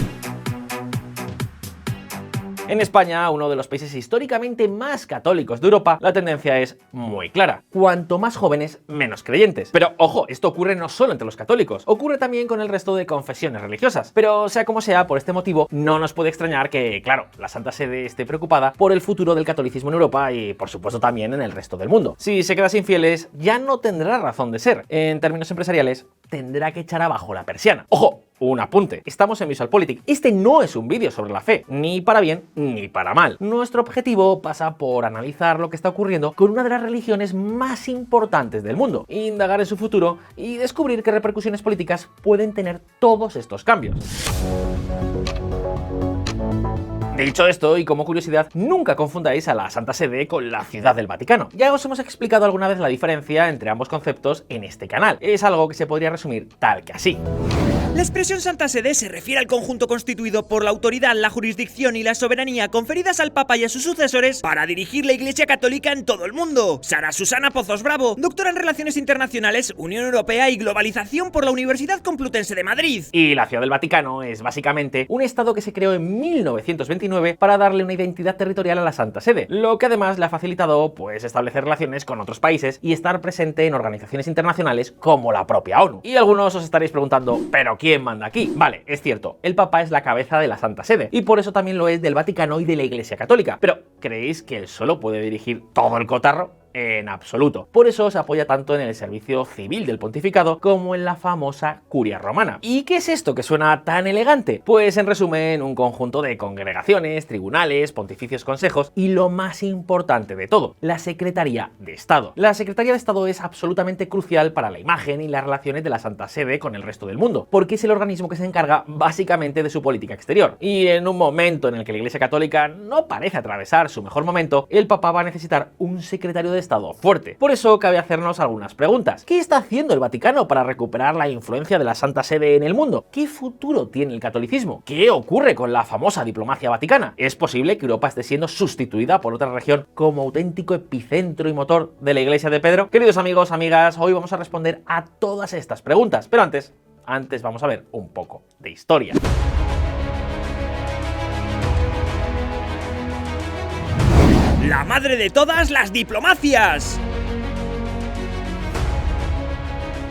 Speaker 3: En España, uno de los países históricamente más católicos de Europa, la tendencia es muy clara. Cuanto más jóvenes, menos creyentes. Pero ojo, esto ocurre no solo entre los católicos, ocurre también con el resto de confesiones religiosas. Pero sea como sea, por este motivo, no nos puede extrañar que, claro, la Santa Sede esté preocupada por el futuro del catolicismo en Europa y, por supuesto, también en el resto del mundo. Si se queda sin fieles, ya no tendrá razón de ser. En términos empresariales, tendrá que echar abajo la persiana. ¡Ojo! Un apunte, estamos en VisualPolitik. Este no es un vídeo sobre la fe, ni para bien ni para mal. Nuestro objetivo pasa por analizar lo que está ocurriendo con una de las religiones más importantes del mundo, indagar en su futuro y descubrir qué repercusiones políticas pueden tener todos estos cambios. Dicho esto, y como curiosidad, nunca confundáis a la Santa Sede con la Ciudad del Vaticano. Ya os hemos explicado alguna vez la diferencia entre ambos conceptos en este canal. Es algo que se podría resumir tal que así.
Speaker 4: La expresión Santa Sede se refiere al conjunto constituido por la autoridad, la jurisdicción y la soberanía conferidas al Papa y a sus sucesores para dirigir la Iglesia Católica en todo el mundo. Sara Susana Pozos Bravo, doctora en Relaciones Internacionales, Unión Europea y Globalización por la Universidad Complutense de Madrid.
Speaker 3: Y la Ciudad del Vaticano es básicamente un estado que se creó en 1929 para darle una identidad territorial a la Santa Sede, lo que además le ha facilitado pues establecer relaciones con otros países y estar presente en organizaciones internacionales como la propia ONU. Y algunos os estaréis preguntando, ¿pero quién manda aquí? Vale, es cierto, el Papa es la cabeza de la Santa Sede y por eso también lo es del Vaticano y de la Iglesia Católica. Pero, ¿creéis que él solo puede dirigir todo el cotarro? En absoluto. Por eso se apoya tanto en el servicio civil del pontificado como en la famosa curia romana. ¿Y qué es esto que suena tan elegante? Pues en resumen, un conjunto de congregaciones, tribunales, pontificios consejos y lo más importante de todo, la Secretaría de Estado. La Secretaría de Estado es absolutamente crucial para la imagen y las relaciones de la Santa Sede con el resto del mundo, porque es el organismo que se encarga básicamente de su política exterior. Y en un momento en el que la Iglesia Católica no parece atravesar su mejor momento, el Papa va a necesitar un secretario de estado fuerte. Por eso cabe hacernos algunas preguntas. ¿Qué está haciendo el Vaticano para recuperar la influencia de la Santa Sede en el mundo? ¿Qué futuro tiene el catolicismo? ¿Qué ocurre con la famosa diplomacia vaticana? ¿Es posible que Europa esté siendo sustituida por otra región como auténtico epicentro y motor de la Iglesia de Pedro? Queridos amigos, amigas, hoy vamos a responder a todas estas preguntas, pero antes vamos a ver un poco de historia.
Speaker 4: La madre de todas las diplomacias.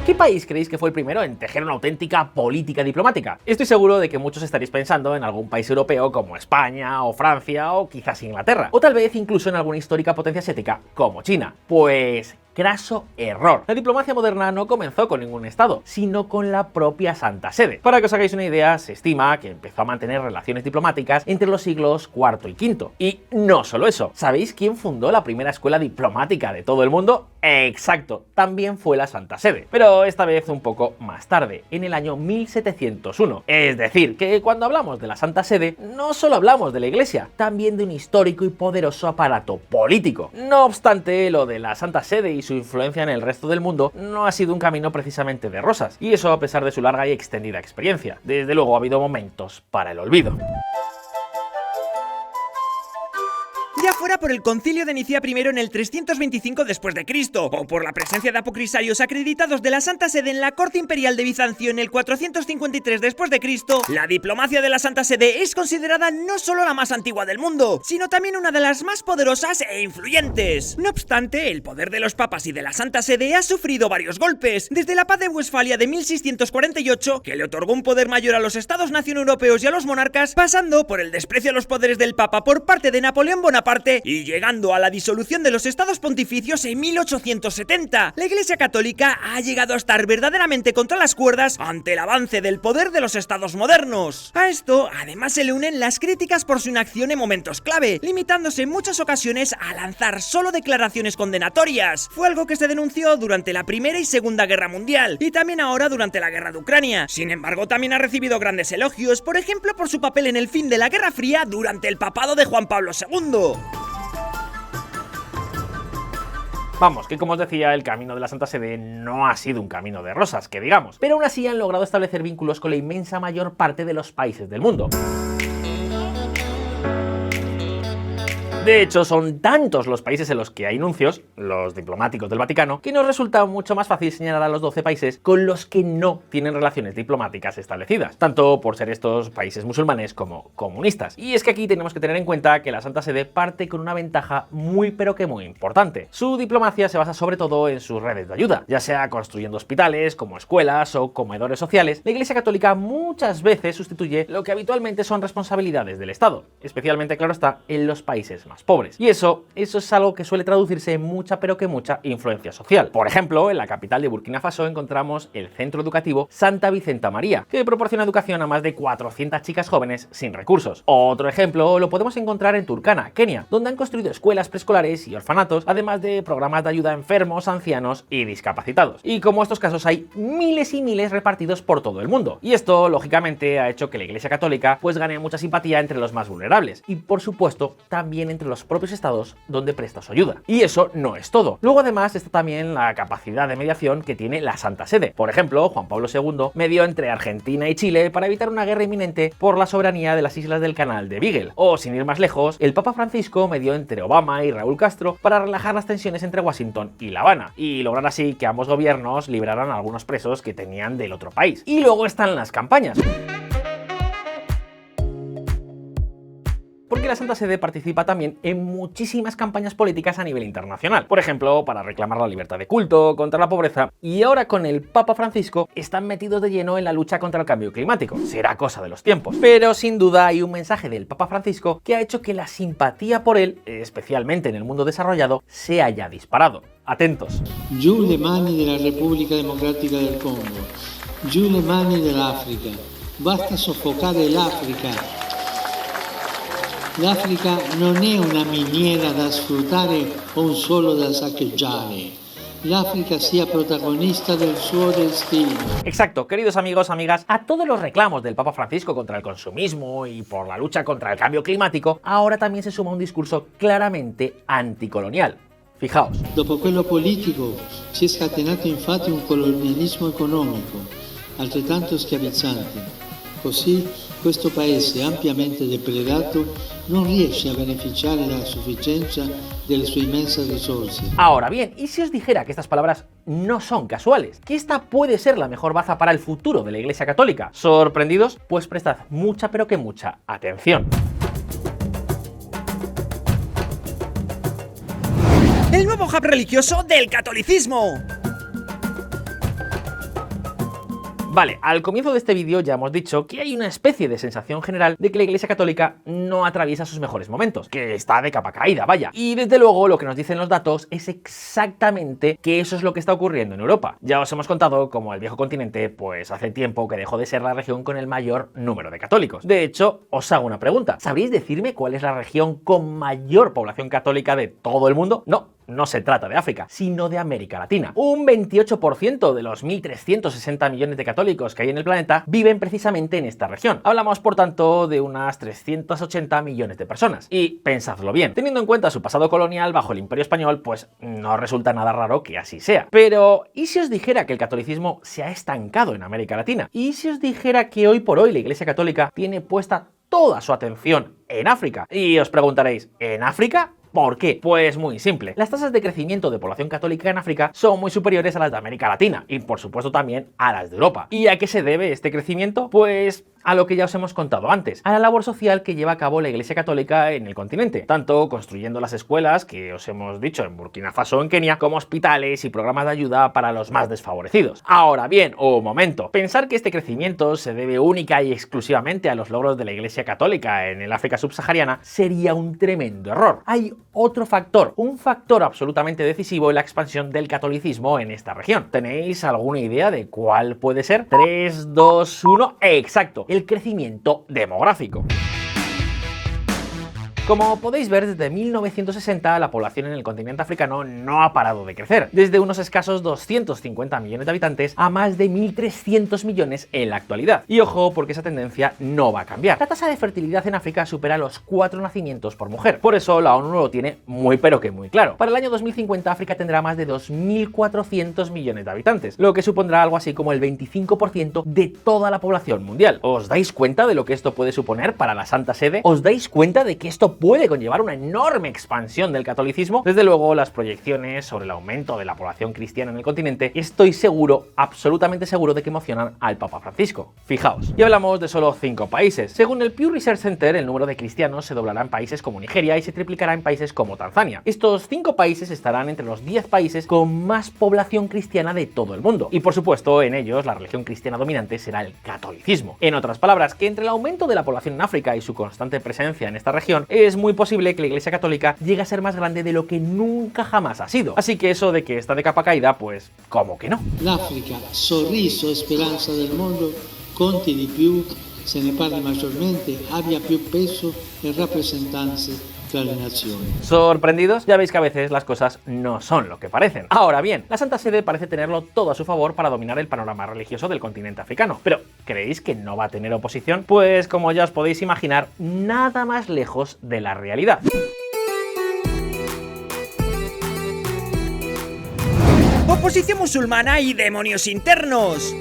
Speaker 3: ¿Qué país creéis que fue el primero en tejer una auténtica política diplomática? Estoy seguro de que muchos estaréis pensando en algún país europeo como España o Francia o quizás Inglaterra, o tal vez incluso en alguna histórica potencia asiática como China. Pues craso error. La diplomacia moderna no comenzó con ningún estado, sino con la propia Santa Sede. Para que os hagáis una idea, se estima que empezó a mantener relaciones diplomáticas entre los siglos IV y V. Y no solo eso, ¿sabéis quién fundó la primera escuela diplomática de todo el mundo? Exacto, también fue la Santa Sede, pero esta vez un poco más tarde, en el año 1701. Es decir, que cuando hablamos de la Santa Sede, no solo hablamos de la Iglesia, también de un histórico y poderoso aparato político. No obstante, lo de la Santa Sede y su influencia en el resto del mundo no ha sido un camino precisamente de rosas, y eso a pesar de su larga y extendida experiencia. Desde luego ha habido momentos para el olvido.
Speaker 4: Ya fuera por el concilio de Nicea I en el 325 después de Cristo, o por la presencia de apocrisarios acreditados de la Santa Sede en la corte imperial de Bizancio en el 453 después de Cristo, la diplomacia de la Santa Sede es considerada no solo la más antigua del mundo, sino también una de las más poderosas e influyentes. No obstante, el poder de los papas y de la Santa Sede ha sufrido varios golpes, desde la paz de Westfalia de 1648, que le otorgó un poder mayor a los estados-nación europeos y a los monarcas, pasando por el desprecio a los poderes del Papa por parte de Napoleón Bonaparte y llegando a la disolución de los estados pontificios en 1870. La Iglesia Católica ha llegado a estar verdaderamente contra las cuerdas ante el avance del poder de los estados modernos. A esto, además, se le unen las críticas por su inacción en momentos clave, limitándose en muchas ocasiones a lanzar solo declaraciones condenatorias. Fue algo que se denunció durante la Primera y Segunda Guerra Mundial, y también ahora durante la Guerra de Ucrania. Sin embargo, también ha recibido grandes elogios, por ejemplo, por su papel en el fin de la Guerra Fría durante el papado de Juan Pablo II.
Speaker 3: Vamos, que como os decía, el camino de la Santa Sede no ha sido un camino de rosas, que digamos, pero aún así han logrado establecer vínculos con la inmensa mayor parte de los países del mundo. De hecho, son tantos los países en los que hay nuncios, los diplomáticos del Vaticano, que nos resulta mucho más fácil señalar a los 12 países con los que no tienen relaciones diplomáticas establecidas, tanto por ser estos países musulmanes como comunistas. Y es que aquí tenemos que tener en cuenta que la Santa Sede parte con una ventaja muy pero que muy importante. Su diplomacia se basa sobre todo en sus redes de ayuda, ya sea construyendo hospitales, como escuelas o comedores sociales. La Iglesia Católica muchas veces sustituye lo que habitualmente son responsabilidades del Estado, especialmente, claro está, en los países más pobres. Y eso es algo que suele traducirse en mucha pero que mucha influencia social. Por ejemplo, en la capital de Burkina Faso encontramos el centro educativo Santa Vicenta María, que proporciona educación a más de 400 chicas jóvenes sin recursos. Otro ejemplo lo podemos encontrar en Turkana, Kenia, donde han construido escuelas preescolares y orfanatos, además de programas de ayuda a enfermos, ancianos y discapacitados. Y como estos casos hay miles y miles repartidos por todo el mundo. Y esto, lógicamente, ha hecho que la Iglesia Católica pues gane mucha simpatía entre los más vulnerables y, por supuesto, también entre los propios estados donde presta su ayuda. Y eso no es todo. Luego, además, está también la capacidad de mediación que tiene la Santa Sede. Por ejemplo, Juan Pablo II medió entre Argentina y Chile para evitar una guerra inminente por la soberanía de las islas del Canal de Beagle. O, sin ir más lejos, el Papa Francisco medió entre Obama y Raúl Castro para relajar las tensiones entre Washington y La Habana, y lograr así que ambos gobiernos liberaran a algunos presos que tenían del otro país. Y luego están las campañas. Porque la Santa Sede participa también en muchísimas campañas políticas a nivel internacional. Por ejemplo, para reclamar la libertad de culto, contra la pobreza, y ahora con el Papa Francisco están metidos de lleno en la lucha contra el cambio climático. Será cosa de los tiempos. Pero sin duda hay un mensaje del Papa Francisco que ha hecho que la simpatía por él, especialmente en el mundo desarrollado, se haya disparado. Atentos.
Speaker 5: Giù le mani della Repubblica Democratica del Congo, giù le mani dell'Africa, basta soffocare l'Africa. L'Africa non è una miniera da sfruttare o un suolo da saccheggiare. L'África sia protagonista del suo destino.
Speaker 3: Exacto, queridos amigos, amigas, a todos los reclamos del Papa Francisco contra el consumismo y por la lucha contra el cambio climático, ahora también se suma un discurso claramente anticolonial. Fijaos.
Speaker 5: Dopo quello politico si è scatenato infatti un colonialismo economico, altrettanto schiavizzante. Così questo paese ampiamente depredato non riesce a beneficiare della sufficienza delle sue inmensas risorse.
Speaker 3: Ahora bien, ¿y si os dijera que estas palabras no son casuales? ¿Que esta puede ser la mejor baza para el futuro de la Iglesia Católica? ¿Sorprendidos? Pues prestad mucha pero que mucha atención.
Speaker 4: El nuevo hub religioso del catolicismo.
Speaker 3: Vale, al comienzo de este vídeo ya hemos dicho que hay una especie de sensación general de que la Iglesia Católica no atraviesa sus mejores momentos, que está de capa caída, vaya. Y desde luego lo que nos dicen los datos es exactamente que eso es lo que está ocurriendo en Europa. Ya os hemos contado cómo el viejo continente pues hace tiempo que dejó de ser la región con el mayor número de católicos. De hecho, os hago una pregunta. ¿Sabríais decirme cuál es la región con mayor población católica de todo el mundo? No se trata de África, sino de América Latina. Un 28% de los 1.360 millones de católicos que hay en el planeta viven precisamente en esta región. Hablamos, por tanto, de unas 380 millones de personas. Y pensadlo bien, teniendo en cuenta su pasado colonial bajo el Imperio Español, pues no resulta nada raro que así sea. Pero, ¿y si os dijera que el catolicismo se ha estancado en América Latina? ¿Y si os dijera que hoy por hoy la Iglesia Católica tiene puesta toda su atención en África? Y os preguntaréis, ¿en África? ¿Por qué? Pues muy simple. Las tasas de crecimiento de población católica en África son muy superiores a las de América Latina y por supuesto también a las de Europa. ¿Y a qué se debe este crecimiento? Pues a lo que ya os hemos contado antes, a la labor social que lleva a cabo la Iglesia Católica en el continente, tanto construyendo las escuelas que os hemos dicho en Burkina Faso o en Kenia, como hospitales y programas de ayuda para los más desfavorecidos. Ahora bien, un momento, pensar que este crecimiento se debe única y exclusivamente a los logros de la Iglesia Católica en el África subsahariana sería un tremendo error. Hay otro factor, un factor absolutamente decisivo en la expansión del catolicismo en esta región. ¿Tenéis alguna idea de cuál puede ser? 3, 2, 1, exacto, el crecimiento demográfico. Como podéis ver, desde 1960 la población en el continente africano no ha parado de crecer, desde unos escasos 250 millones de habitantes a más de 1.300 millones en la actualidad. Y ojo, porque esa tendencia no va a cambiar. La tasa de fertilidad en África supera los 4 nacimientos por mujer. Por eso la ONU lo tiene muy pero que muy claro. Para el año 2050 África tendrá más de 2.400 millones de habitantes, lo que supondrá algo así como el 25% de toda la población mundial. ¿Os dais cuenta de lo que esto puede suponer para la Santa Sede? ¿Os dais cuenta de que esto puede conllevar una enorme expansión del catolicismo? Desde luego, las proyecciones sobre el aumento de la población cristiana en el continente, estoy seguro, absolutamente seguro, de que emocionan al Papa Francisco. Fijaos, y hablamos de solo 5 países. Según el Pew Research Center, el número de cristianos se doblará en países como Nigeria y se triplicará en países como Tanzania. Estos 5 países estarán entre los 10 países con más población cristiana de todo el mundo. Y por supuesto, en ellos la religión cristiana dominante será el catolicismo. En otras palabras, que entre el aumento de la población en África y su constante presencia en esta región, es muy posible que la Iglesia Católica llegue a ser más grande de lo que nunca jamás ha sido. Así que eso de que está de capa caída, pues, ¿cómo que no?
Speaker 5: L'Africa, sorriso e speranza del mondo, conti di più, se ne parli maggiormente, abbia più peso e rappresentanze tra le nazioni.
Speaker 3: ¿Sorprendidos? Ya veis que a veces las cosas no son lo que parecen. Ahora bien, la Santa Sede parece tenerlo todo a su favor para dominar el panorama religioso del continente africano. Pero, ¿creéis que no va a tener oposición? Pues como ya os podéis imaginar, nada más lejos de la realidad.
Speaker 4: Oposición musulmana y demonios internos.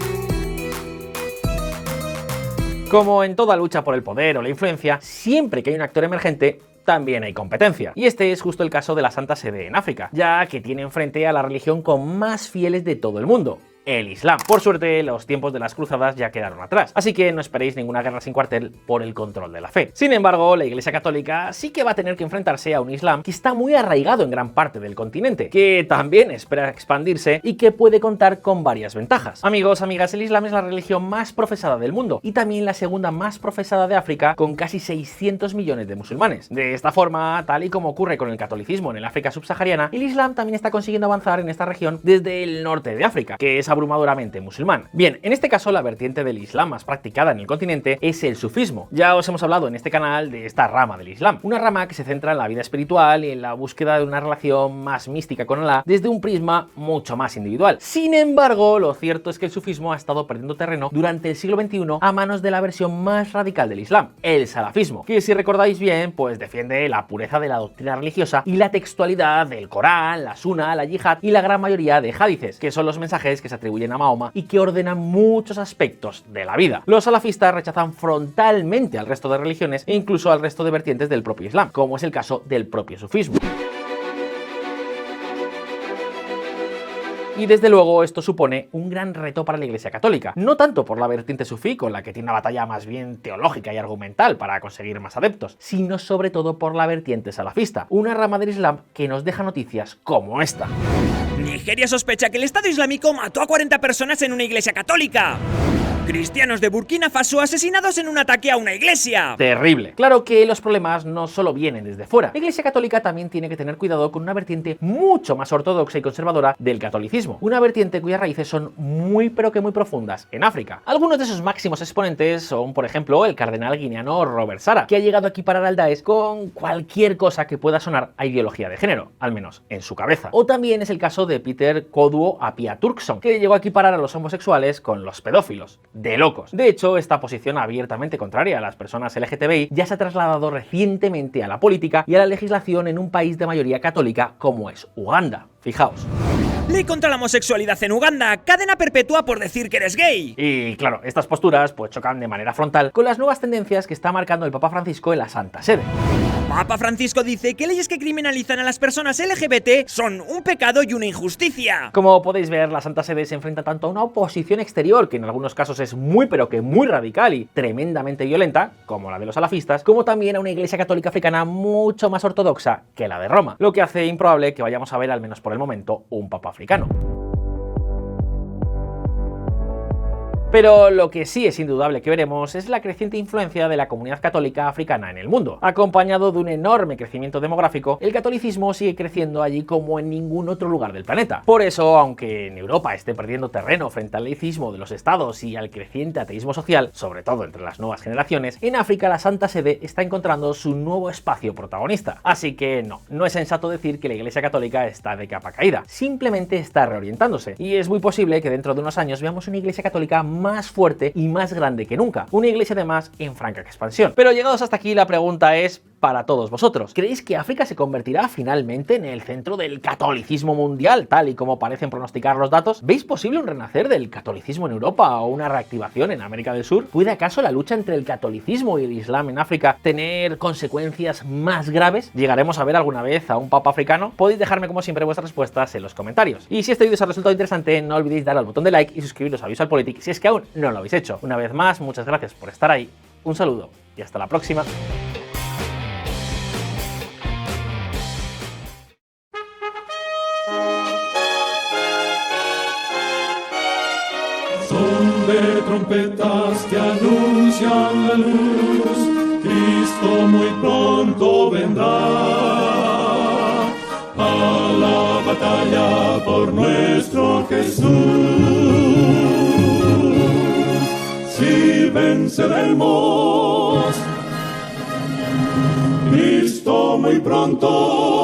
Speaker 3: Como en toda lucha por el poder o la influencia, siempre que hay un actor emergente, también hay competencia. Y este es justo el caso de la Santa Sede en África, ya que tiene enfrente a la religión con más fieles de todo el mundo, el Islam. Por suerte, los tiempos de las cruzadas ya quedaron atrás, así que no esperéis ninguna guerra sin cuartel por el control de la fe. Sin embargo, la Iglesia Católica sí que va a tener que enfrentarse a un Islam que está muy arraigado en gran parte del continente, que también espera expandirse y que puede contar con varias ventajas. Amigos, amigas, el Islam es la religión más profesada del mundo y también la segunda más profesada de África, con casi 600 millones de musulmanes. De esta forma, tal y como ocurre con el catolicismo en el África subsahariana, el Islam también está consiguiendo avanzar en esta región desde el norte de África, que es abrumadoramente musulmán. Bien, en este caso la vertiente del Islam más practicada en el continente es el sufismo. Ya os hemos hablado en este canal de esta rama del Islam, una rama que se centra en la vida espiritual y en la búsqueda de una relación más mística con Allah desde un prisma mucho más individual. Sin embargo, lo cierto es que el sufismo ha estado perdiendo terreno durante el siglo XXI a manos de la versión más radical del Islam, el salafismo, que si recordáis bien, pues defiende la pureza de la doctrina religiosa y la textualidad del Corán, la Sunna, la Yihad y la gran mayoría de hadices, que son los mensajes que se atribuyen a Mahoma y que ordenan muchos aspectos de la vida. Los salafistas rechazan frontalmente al resto de religiones e incluso al resto de vertientes del propio Islam, como es el caso del propio sufismo. Y desde luego esto supone un gran reto para la Iglesia Católica, no tanto por la vertiente sufí, con la que tiene una batalla más bien teológica y argumental para conseguir más adeptos, sino sobre todo por la vertiente salafista, una rama del Islam que nos deja noticias como esta.
Speaker 4: Nigeria sospecha que el Estado Islámico mató a 40 personas en una iglesia católica. Cristianos de Burkina Faso asesinados en un ataque a una iglesia.
Speaker 3: Terrible. Claro que los problemas no solo vienen desde fuera. La Iglesia Católica también tiene que tener cuidado con una vertiente mucho más ortodoxa y conservadora del catolicismo. Una vertiente cuyas raíces son muy pero que muy profundas en África. Algunos de sus máximos exponentes son, por ejemplo, el cardenal guineano Robert Sara, que ha llegado a equiparar al Daesh con cualquier cosa que pueda sonar a ideología de género, al menos en su cabeza. O también es el caso de Peter Koduo Apia Turkson, que llegó a equiparar a los homosexuales con los pedófilos. De locos. De hecho, esta posición abiertamente contraria a las personas LGTBI ya se ha trasladado recientemente a la política y a la legislación en un país de mayoría católica como es Uganda. Fijaos.
Speaker 4: Ley contra la homosexualidad en Uganda, cadena perpetua por decir que eres gay.
Speaker 3: Y claro, estas posturas pues chocan de manera frontal con las nuevas tendencias que está marcando el Papa Francisco en la Santa Sede.
Speaker 4: Papa Francisco dice que leyes que criminalizan a las personas LGBT son un pecado y una injusticia.
Speaker 3: Como podéis ver, la Santa Sede se enfrenta tanto a una oposición exterior, que en algunos casos es muy pero que muy radical y tremendamente violenta, como la de los salafistas, como también a una iglesia católica africana mucho más ortodoxa que la de Roma, lo que hace improbable que vayamos a ver, al menos por el momento, un papa africano. Pero lo que sí es indudable que veremos es la creciente influencia de la comunidad católica africana en el mundo. Acompañado de un enorme crecimiento demográfico, el catolicismo sigue creciendo allí como en ningún otro lugar del planeta. Por eso, aunque en Europa esté perdiendo terreno frente al laicismo de los estados y al creciente ateísmo social, sobre todo entre las nuevas generaciones, en África la Santa Sede está encontrando su nuevo espacio protagonista. Así que no es sensato decir que la Iglesia Católica está de capa caída, simplemente está reorientándose. Y es muy posible que dentro de unos años veamos una Iglesia Católica más fuerte y más grande que nunca. Una iglesia además en franca expansión. Pero llegados hasta aquí, la pregunta es para todos vosotros. ¿Creéis que África se convertirá finalmente en el centro del catolicismo mundial, tal y como parecen pronosticar los datos? ¿Veis posible un renacer del catolicismo en Europa o una reactivación en América del Sur? ¿Puede acaso la lucha entre el catolicismo y el Islam en África tener consecuencias más graves? ¿Llegaremos a ver alguna vez a un papa africano? Podéis dejarme como siempre vuestras respuestas en los comentarios. Y si este vídeo os ha resultado interesante, no olvidéis darle al botón de like y suscribiros a VisualPolitik si es que aún no lo habéis hecho. Una vez más, muchas gracias por estar ahí, un saludo y hasta la próxima.
Speaker 1: Son de trompetas que anuncian la luz, Cristo muy pronto vendrá a la batalla por nuestro Jesús. Si venceremos, Cristo muy pronto